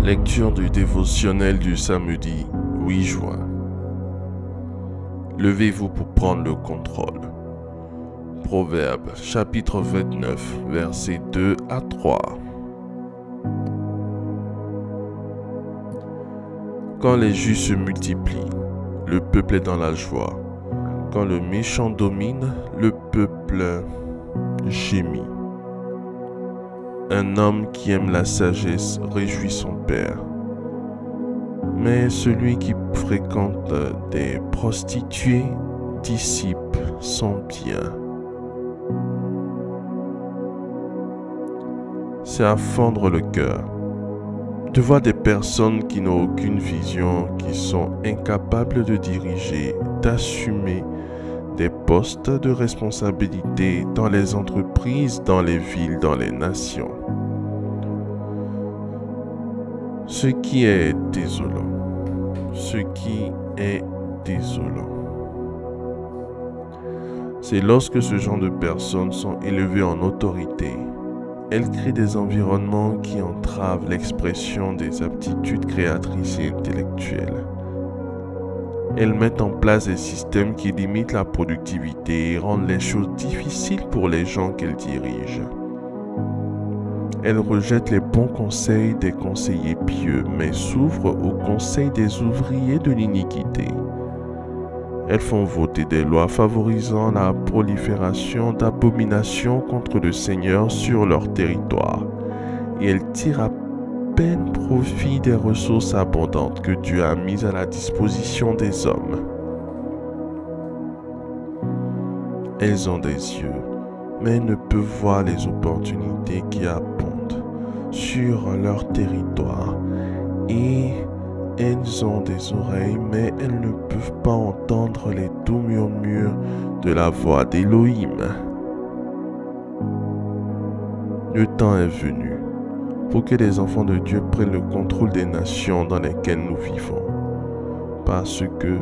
Lecture du dévotionnel du samedi 8 juin. Levez-vous pour prendre le contrôle. Proverbe chapitre 29, versets 2 à 3. Quand les justes se multiplient, le peuple est dans la joie. Quand le méchant domine, le peuple gémit. Un homme qui aime la sagesse réjouit son père. Mais celui qui fréquente des prostituées dissipe son bien. C'est à fendre le cœur de voir des personnes qui n'ont aucune vision, qui sont incapables de diriger, d'assumer des postes de responsabilité dans les entreprises, dans les villes, dans les nations. Ce qui est désolant. C'est lorsque ce genre de personnes sont élevées en autorité. Elles créent des environnements qui entravent l'expression des aptitudes créatrices et intellectuelles. Elles mettent en place des systèmes qui limitent la productivité et rendent les choses difficiles pour les gens qu'elles dirigent. Elles rejettent les bons conseils des conseillers pieux, mais s'ouvrent aux conseils des ouvriers de l'iniquité. Elles font voter des lois favorisant la prolifération d'abominations contre le Seigneur sur leur territoire, et elles tirent à peine profit des ressources abondantes que Dieu a mises à la disposition des hommes. Elles ont des yeux, mais ne peuvent voir les opportunités qui abondent sur leur territoire, et elles ont des oreilles, mais elles ne peuvent pas entendre les doux murmures de la voix d'Élohim. Le temps est venu pour que les enfants de Dieu prennent le contrôle des nations dans lesquelles nous vivons. Parce que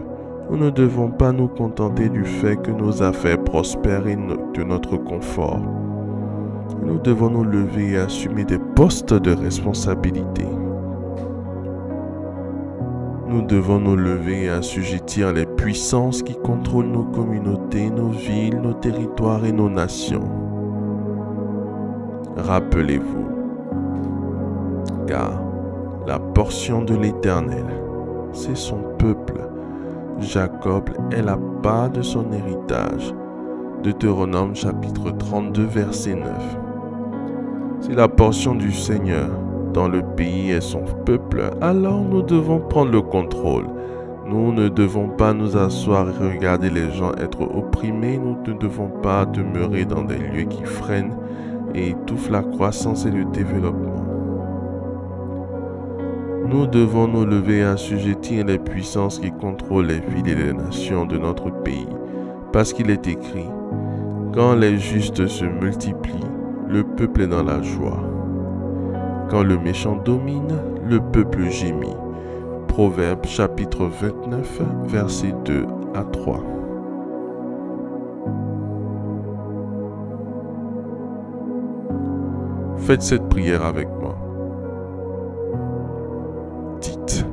nous ne devons pas nous contenter du fait que nos affaires prospèrent et de notre confort. Nous devons nous lever et assumer des postes de responsabilité. Nous devons nous lever et assujettir les puissances qui contrôlent nos communautés, nos villes, nos territoires et nos nations. Rappelez-vous, car la portion de l'Éternel, c'est son peuple. Jacob est la part de son héritage. Deutéronome chapitre 32, verset 9. Si la portion du Seigneur dans le pays est son peuple, alors nous devons prendre le contrôle. Nous ne devons pas nous asseoir et regarder les gens être opprimés. Nous ne devons pas demeurer dans des lieux qui freinent et étouffent la croissance et le développement. Nous devons nous lever et assujettir les puissances qui contrôlent les villes et les nations de notre pays, parce qu'il est écrit, quand les justes se multiplient, le peuple est dans la joie. Quand le méchant domine, le peuple gémit. Proverbe chapitre 29, versets 2 à 3. Faites cette prière avec moi. Dites,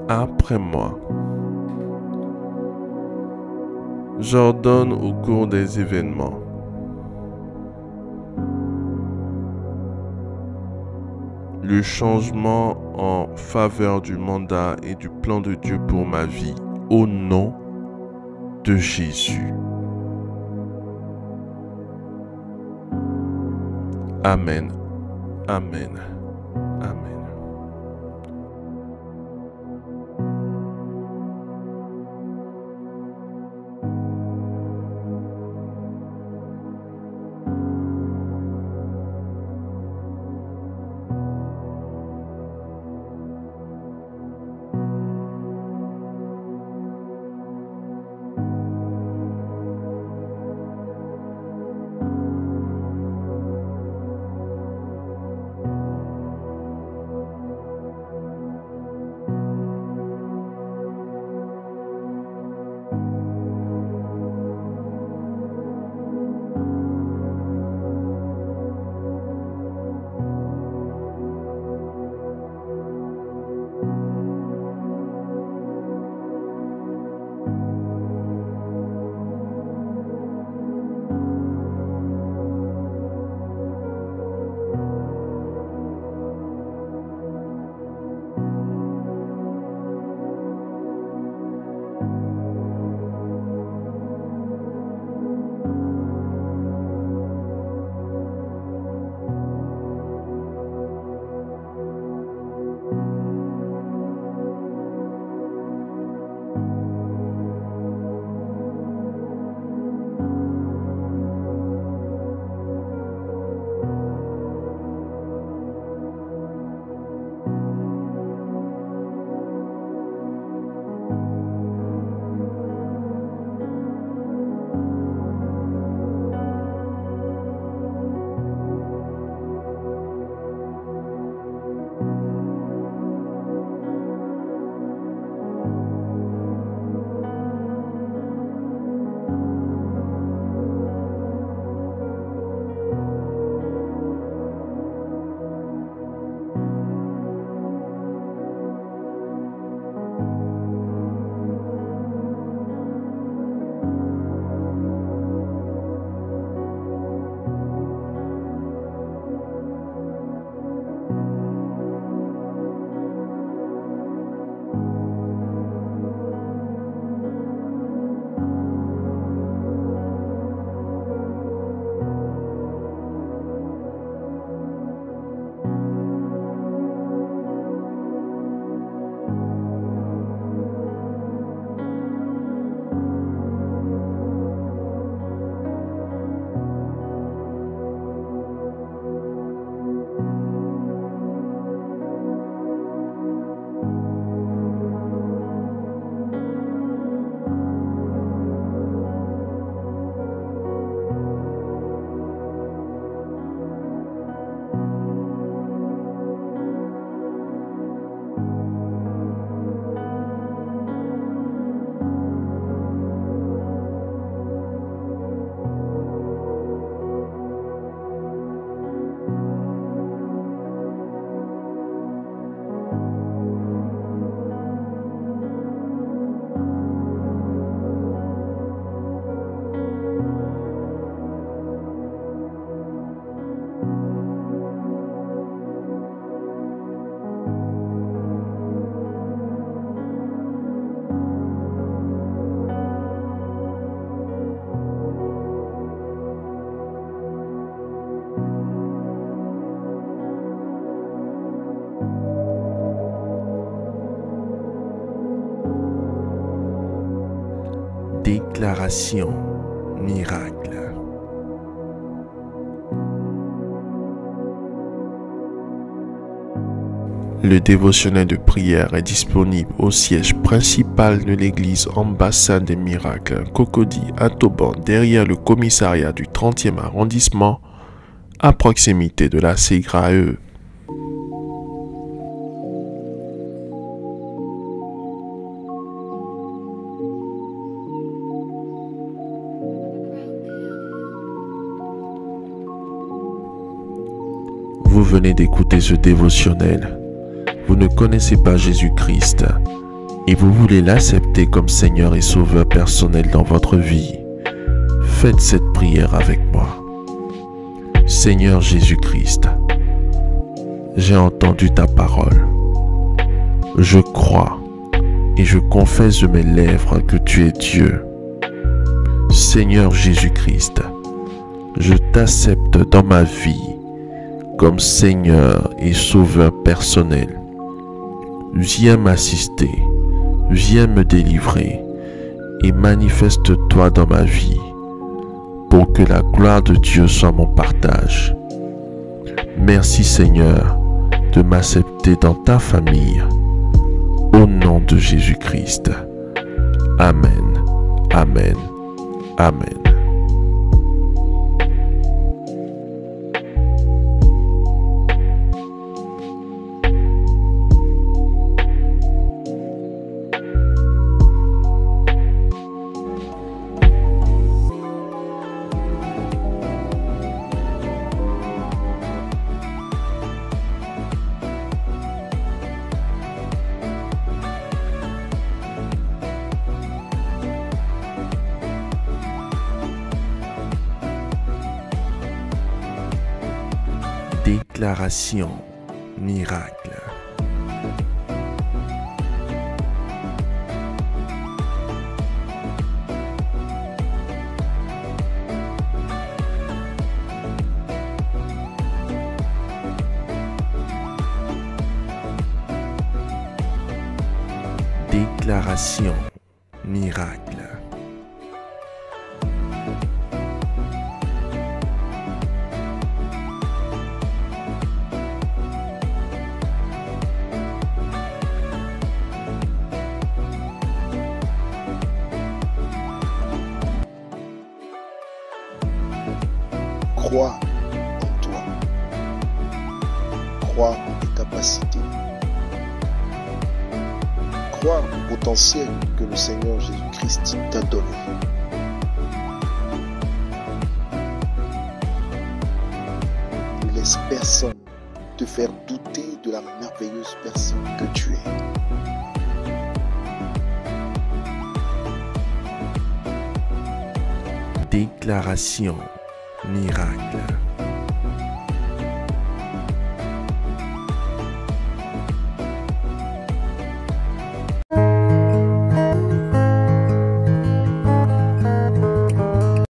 après moi. J'ordonne au cours des événements. Le changement en faveur du mandat et du plan de Dieu pour ma vie, au nom de Jésus. Amen. Amen. Amen. Déclaration miracle. Le dévotionnel de prière est disponible au siège principal de l'église Ambassade des Miracles, Cocody à Toban, derrière le commissariat du 30e arrondissement, à proximité de la SIGRAE. Vous venez d'écouter ce dévotionnel. Vous ne connaissez pas Jésus-Christ et vous voulez l'accepter comme Seigneur et Sauveur personnel dans votre vie. Faites cette prière avec moi. Seigneur Jésus-Christ, j'ai entendu ta parole. Je crois et je confesse de mes lèvres que tu es Dieu. Seigneur Jésus-Christ, je t'accepte dans ma vie comme Seigneur et Sauveur personnel. Viens m'assister, viens me délivrer et manifeste-toi dans ma vie pour que la gloire de Dieu soit mon partage. Merci Seigneur de m'accepter dans ta famille. Au nom de Jésus-Christ. Amen, amen, amen. Déclaration miracle. Déclaration miracle. Crois en toi. Crois en tes capacités. Crois au potentiel que le Seigneur Jésus-Christ t'a donné. Ne laisse personne te faire douter de la merveilleuse personne que tu es. Déclaration miracle.